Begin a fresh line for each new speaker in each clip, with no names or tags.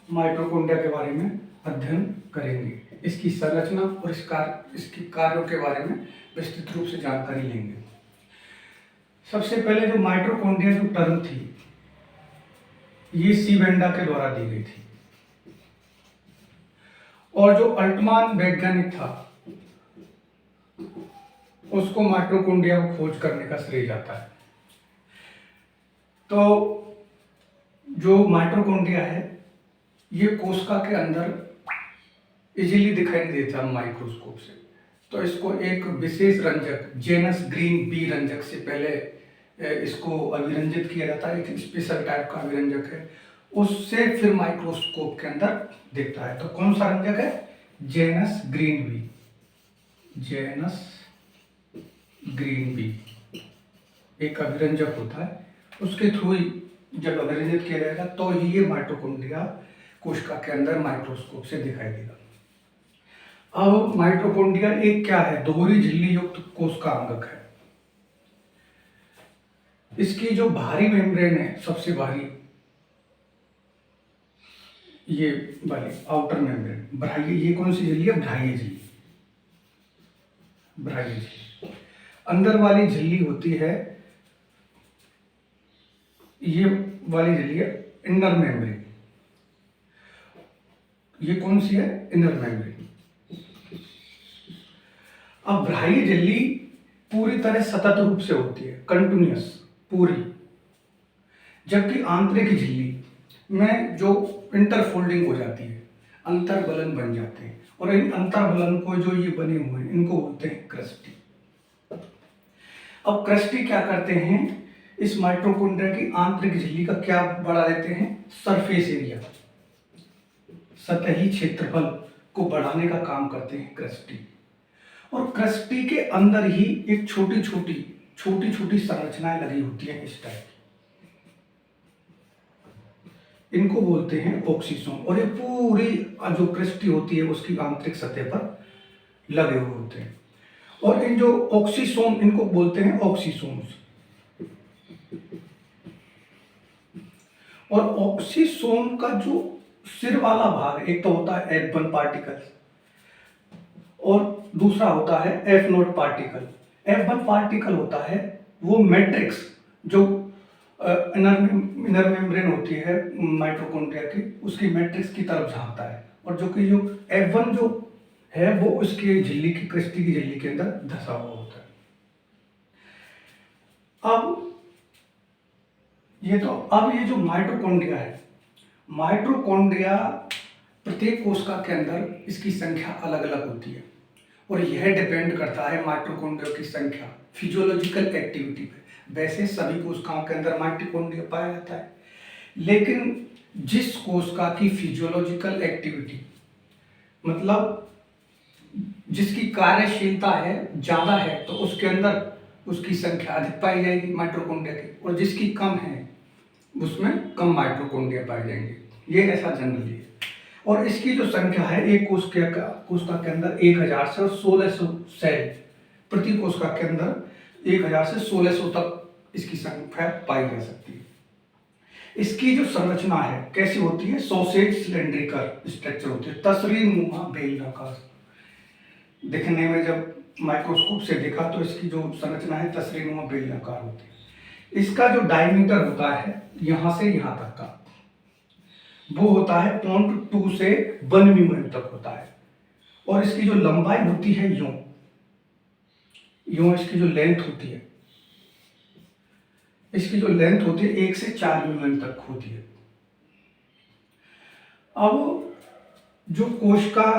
Mitochondria के बारे में अध्ययन करेंगे। इसकी संरचना और इसके कार्यों के बारे में विस्तृत रूप से जानकारी लेंगे। सबसे पहले जो माइटोकॉन्ड्रिया जो टर्म थी, ये सी वेंडा के द्वारा दी गई थी और जो अल्टमान वैज्ञानिक था उसको माइटोकॉन्ड्रिया को खोज करने का श्रेय जाता है। तो जो माइटोकॉन्ड्रिया है ये कोशिका के अंदर इजीली दिखाई नहीं देता माइक्रोस्कोप से, तो इसको एक विशेष रंजक जेनस ग्रीन बी रंजक से पहले इसको अभिरंजित किया जाता है। एक स्पेशल टाइप का अभिरंजक है, उससे फिर माइक्रोस्कोप के अंदर दिखता है। तो कौन सा रंजक है? Janus green B, Janus green B एक अभिरंजक होता है, उसके थ्रू ही जब अभिरंजित किया जाएगा तो ही ये माइटोकॉन्ड्रिया कोशिका के अंदर माइक्रोस्कोप से दिखाई देगा। अब माइटोकॉन्ड्रिया एक क्या है? दोहरी झिल्ली युक्त कोशिका अंगक है। इसकी जो बाहरी मेम्ब्रेन है, सबसे बाहरी ये वाली आउटर मेम्ब्रेन बाह्य, ये कौन सी झिल्ली है? बाह्य झिल्ली, बाह्य झिल्ली। अंदर वाली झिल्ली होती है, ये वाली झिल्ली है इनर मेम्ब्रेन। ये कौन सी है? Inner membrane. अब बाह्य झिल्ली पूरी तरह सतत रूप से होती है, कंटिन्यूअस पूरी, जबकि आंतरिक झिल्ली में जो इंटरफोल्डिंग हो जाती है, अंतर्बलन बन जाते हैं, और इन अंतर्बलन को जो ये बने हुए हैं इनको बोलते हैं क्रस्टी। अब क्रस्टी क्या करते हैं? इस माइटोकॉन्ड्रिया की आंतरिक झिल्ली का क्या बढ़ा देते हैं? सरफेस एरिया, सतही क्षेत्रफल को बढ़ाने का काम करते हैं क्रस्टी। और क्रस्टी के अंदर ही एक छोटी छोटी संरचनाएं लगी होती हैं इस टाइप की, इनको बोलते हैं ऑक्सीसोम। और ये पूरी जो क्रस्टी होती है उसकी आंतरिक सतह पर लगे हुए होते हैं। और इन जो ऑक्सीसोम, इनको बोलते हैं ऑक्सीसोम्स। और ऑक्सीसोम का जो सिर वाला भाग, एक तो होता है F1 पार्टिकल और दूसरा होता है F0 पार्टिकल। F1 पार्टिकल होता है वो मैट्रिक्स, जो इनर मेम्ब्रेन होती है माइटोकॉन्ड्रिया की, उसकी मैट्रिक्स की तरफ झांकता है। और जो कि जो F1 जो है वो उसकी झिल्ली की, क्रस्टी की झिल्ली के अंदर धसा हुआ होता है। अब ये जो माइटोकॉन्ड्रिया है, माइटोकॉन्ड्रिया प्रत्येक कोशिका के अंदर इसकी संख्या अलग अलग होती है, और यह डिपेंड करता है माइटोकॉन्ड्रिया की संख्या फिजियोलॉजिकल एक्टिविटी पे। वैसे सभी कोशिकाओं के अंदर माइटोकॉन्ड्रिया पाया जाता है, लेकिन जिस कोशिका की फिजियोलॉजिकल एक्टिविटी मतलब जिसकी कार्यशीलता है ज़्यादा है, तो उसके अंदर उसकी संख्या अधिक पाई जाएगी माइटोकॉन्ड्रिया की, और जिसकी कम है उसमें कम माइटोकॉन्ड्रिया पाए जाएंगे। ये ऐसा जनरली है। और इसकी जो संख्या है, एक कोशिका के अंदर 1000 से 1600 सेल प्रति कोशिका के अंदर 1000 से 1600 तक इसकी संख्या पाई जा सकती है। इसकी जो संरचना है कैसी होती है? सॉसेज सिलेंड्रिकल स्ट्रक्चर होती है, तसरीनुमा बेलनाकार दिखने में। जब माइक्रोस्कोप से देखा तो इसकी जो संरचना है तसरीनुमा बेलनाकार होती है। इसका जो डायमीटर होता है यहाँ से यहाँ तक का, वो होता है 0.2 से 1 mm तक होता है। और इसकी जो लंबाई होती है यूं इसकी जो लेंथ होती है, इसकी जो लेंथ होती है 1 से 4 mm तक होती है। अब जो कोशिका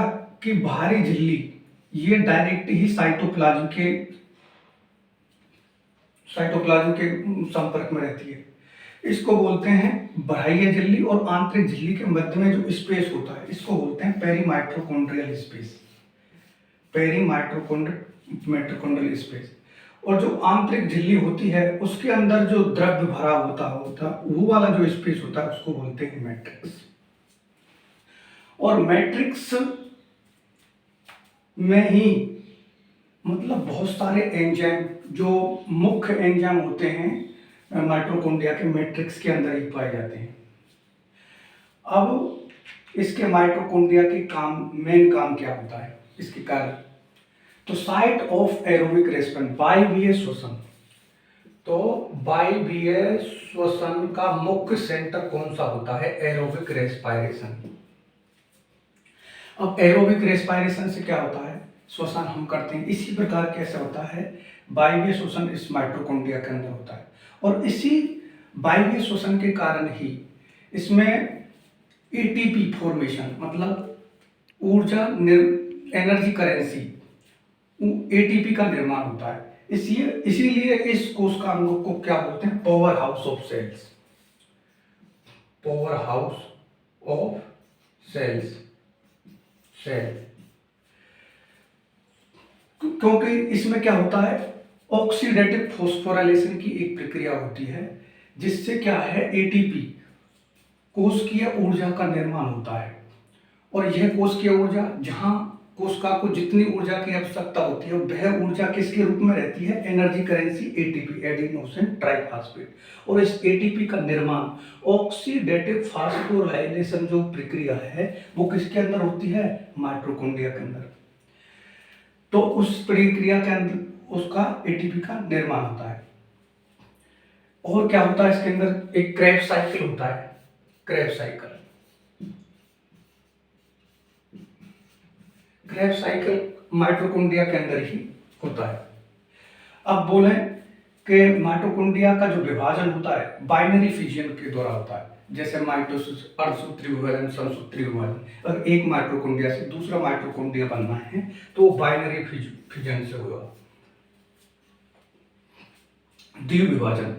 की बाहरी झिल्ली, ये डायरेक्ट ही साइटोप्लाज्म के संपर्क में रहती है। इसको बोलते हैं बाह्य झिल्ली, और आंतरिक झिल्ली के मध्य में जो स्पेस होता है इसको बोलते हैं पेरीमाइटोकॉन्ड्रियल स्पेस, पेरीमाइटोकॉन्ड्रियल स्पेस। और जो आंतरिक झिल्ली होती है उसके अंदर जो द्रव्य भरा होता वो वाला जो स्पेस होता है उसको बोलते हैं मैट्रिक्स। और मैट्रिक्स में ही मतलब बहुत सारे एंजाइम, जो मुख्य एंजाइम होते हैं माइटोकॉन्ड्रिया के, मैट्रिक्स के अंदर ही पाए जाते हैं। अब इसके माइटोकॉन्ड्रिया के काम, मेन काम क्या होता है, इसके कार्य। तो साइट ऑफ एरोबिक रेस्पिरेशन, वायवीय श्वसन। तो वायवीय श्वसन का मुख्य सेंटर कौन सा होता है, एरोबिक रेस्पिरेशन। अब एरोबिक रेस्पिरेशन से क्या होता है, श्वसन हम करते हैं, इसी प्रकार कैसे होता है, वायवीय श्वसन इस माइटोकॉन्ड्रिया के अंदर होता है। और इसी वायवीय श्वसन के कारण ही इसमें एटीपी फॉर्मेशन, मतलब ऊर्जा एनर्जी करेंसी, एटीपी का निर्माण होता है। इसीलिए इस कोशिकांग को क्या बोलते हैं, powerhouse of cells, powerhouse of cells, cell. क्योंकि इसमें क्या होता है, ऑक्सीडेटिव फॉस्फोराइलेशन की एक प्रक्रिया होती है, जिससे क्या है, एटीपी कोशिकीय ऊर्जा का निर्माण होता है। और यह कोशिकीय ऊर्जा, जहां कोशिका को जितनी ऊर्जा की आवश्यकता होती है, वह ऊर्जा किसके रूप में रहती है, energy currency ATP, adenosine triphosphate. और इस एटीपी का निर्माण ऑक्सीडेटिव फॉस्फोराइलेशन जो प्रक्रिया है वो किसके अंदर होती है, माइटोकॉन्ड्रिया के अंदर। तो उस प्रक्रिया के अंदर उसका एटीपी का निर्माण होता है। और क्या होता है इसके अंदर, एक क्रेब्स साइकिल होता है, Krebs cycle. Krebs cycle mitochondria के अंदर ही होता है। अब बोले कि माइटोकॉन्ड्रिया का जो विभाजन होता है बाइनरी फिजन के द्वारा होता है, जैसे माइटोसिस, अर्धसूत्री विभाजन, समसूत्री विभाजन। अगर एक माइटोकॉन्ड्रिया से दूसरा माइटोकॉन्ड्रिया बनना है तो वो बाइनरी फिजन से होगा, द्विविभाजन।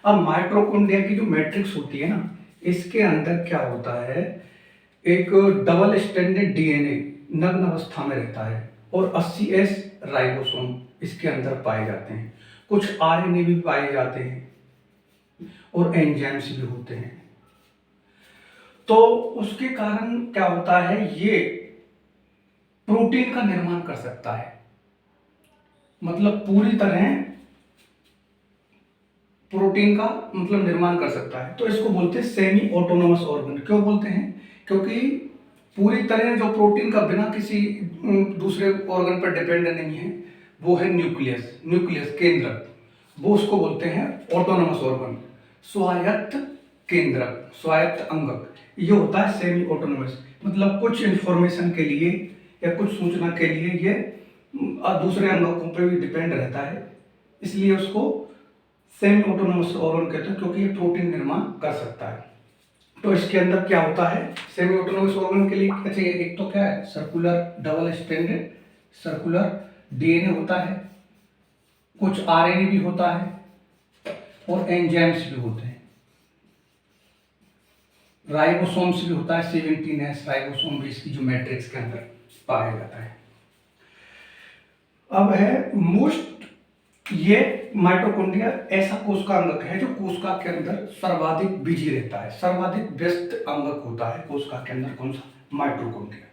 अब माइटोकॉन्ड्रिया की जो मैट्रिक्स होती है ना, इसके अंदर क्या होता है, एक डबल स्टैंडर्ड डीएनए नग्न अवस्था में रहता है और 80S राइबोसोम इसके अंदर पाए जाते हैं। कुछ आरएनए भी पाए जाते हैं और एंजाइम्स भी होते हैं। तो उसके कारण क्या होता है, ये प्रोटीन का निर्माण कर सकता है, मतलब पूरी तरह प्रोटीन का मतलब निर्माण कर सकता है। तो इसको बोलते हैं सेमी ऑटोनोमस ऑर्गन। क्यों बोलते हैं, क्योंकि पूरी तरह जो प्रोटीन का बिना किसी दूसरे ऑर्गन पर डिपेंड नहीं है, वो है न्यूक्लियस, न्यूक्लियस केंद्रक, वो उसको बोलते हैं ऑटोनोमस ऑर्गन, स्वायत्त केंद्रक, स्वायत्त अंगक। ये होता है सेमी ऑटोनोमस, मतलब कुछ इंफॉर्मेशन के लिए या कुछ सूचना के लिए ये दूसरे अंगकों पर भी डिपेंड रहता है, इसलिए उसको सेमी ऑटोनोमस ऑर्गन कहते हैं, क्योंकि ये प्रोटीन निर्माण कर सकता है। तो इसके अंदर क्या होता है, सेमी ऑटोनोमस ऑर्गन के लिए कैसे, एक तो क्या है, circular double stranded circular DNA होता है, कुछ आरएनए भी होता है और एंजाइम्स भी होते हैं, राइबोसोम्स भी होता है, 17S राइबोसोम भी इसकी जो मैट्रिक्स के अंदर पाया जाता है। अब है मोस्ट, ये माइटोकॉन्ड्रिया ऐसा कोशिका अंगक है जो कोशिका के अंदर सर्वाधिक बिजी रहता है, सर्वाधिक व्यस्त अंगक होता है कोशिका के अंदर, कौन सा, माइटोकॉन्ड्रिया।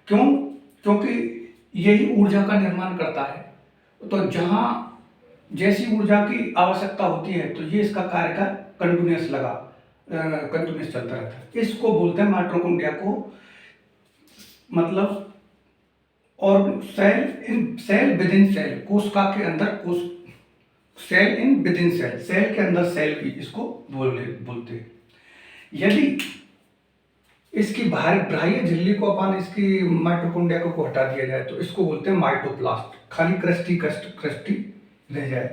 क्यों, क्योंकि यही ऊर्जा का निर्माण करता है। तो जहां जैसी ऊर्जा की आवश्यकता होती है तो ये इसका कार्य का कंटिन्यूस चलता रहता है। इसको बोलते हैं माइटोकॉन्ड्रिया को, मतलब और सेल विद इन सेल, कोशिका के अंदर cell in within cell, cell के अंदर सेल भी इसको बोलते हैं। यदि इसकी बाह्य झिल्ली को अपन इसकी माइटोकॉन्ड्रिया को हटा दिया जाए तो इसको बोलते हैं माइटोप्लास्ट, खाली क्रस्टी रह जाए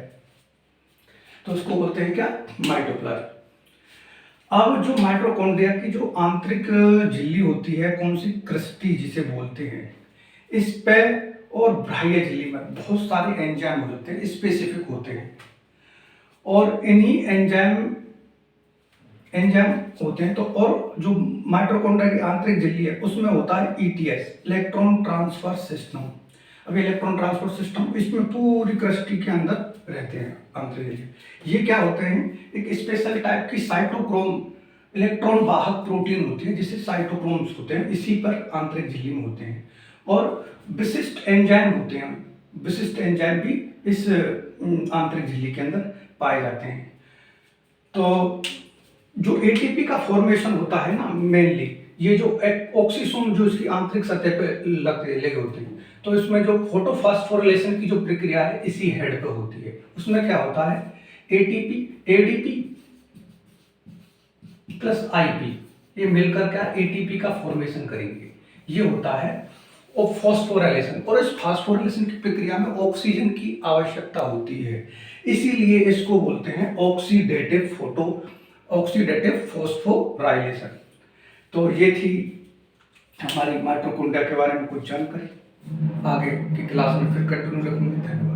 तो उसको बोलते हैं क्या, माइटोप्लास्ट। अब जो माइटोकॉन्ड्रिया की जो आंतरिक झिल्ली होती है, कौन सी, क्रस्टी जिसे बोलते हैं, इस पे और बाह्य झिल्ली में बहुत सारे एंजाइम होते हैं, स्पेसिफिक होते हैं, और इन्हीं एंजाइम होते हैं। तो और जो माइटोकॉन्ड्रिया की आंतरिक झिल्ली है उसमें होता है ETS, इलेक्ट्रॉन ट्रांसफर सिस्टम। अब इलेक्ट्रॉन ट्रांसफर सिस्टम इसमें पूरी क्रस्टी के अंदर रहते हैं आंतरिक झिल्ली। ये क्या होते हैं, एक स्पेशल टाइप की साइटोक्रोम इलेक्ट्रॉन वाहक प्रोटीन होती है जिसे साइटोक्रोम्स होते हैं, इसी पर आंतरिक झिल्ली में होते हैं। और विशिष्ट एंजाइम होते हैं, विशिष्ट एंजाइम भी इस आंतरिक झिल्ली के अंदर पाए जाते हैं। तो जो एटीपी का फॉर्मेशन होता है ना, मेनली ये जो ऑक्सीसोम जो इसकी आंतरिक सतह पे लगे होते हैं, तो इसमें जो फोटोफॉस्फोरिलेशन की जो प्रक्रिया है इसी हेड पे होती है। उसमें क्या होता है, एटीपी एडीपी प्लस आईपी ये मिलकर क्या एटीपी का फॉर्मेशन करेंगे, ये होता है और फॉस्फोराइलेशन। और इस फॉस्फोराइलेशन की प्रक्रिया में ऑक्सीजन की आवश्यकता होती है, इसीलिए इसको बोलते हैं ऑक्सीडेटिव फॉस्फोराइलेशन। तो ये थी हमारी माइटोकॉन्ड्रिया के बारे में कुछ जानकारी। आगे की क्लास में फिर कंटिन्यू रखूंगे। धन्यवाद।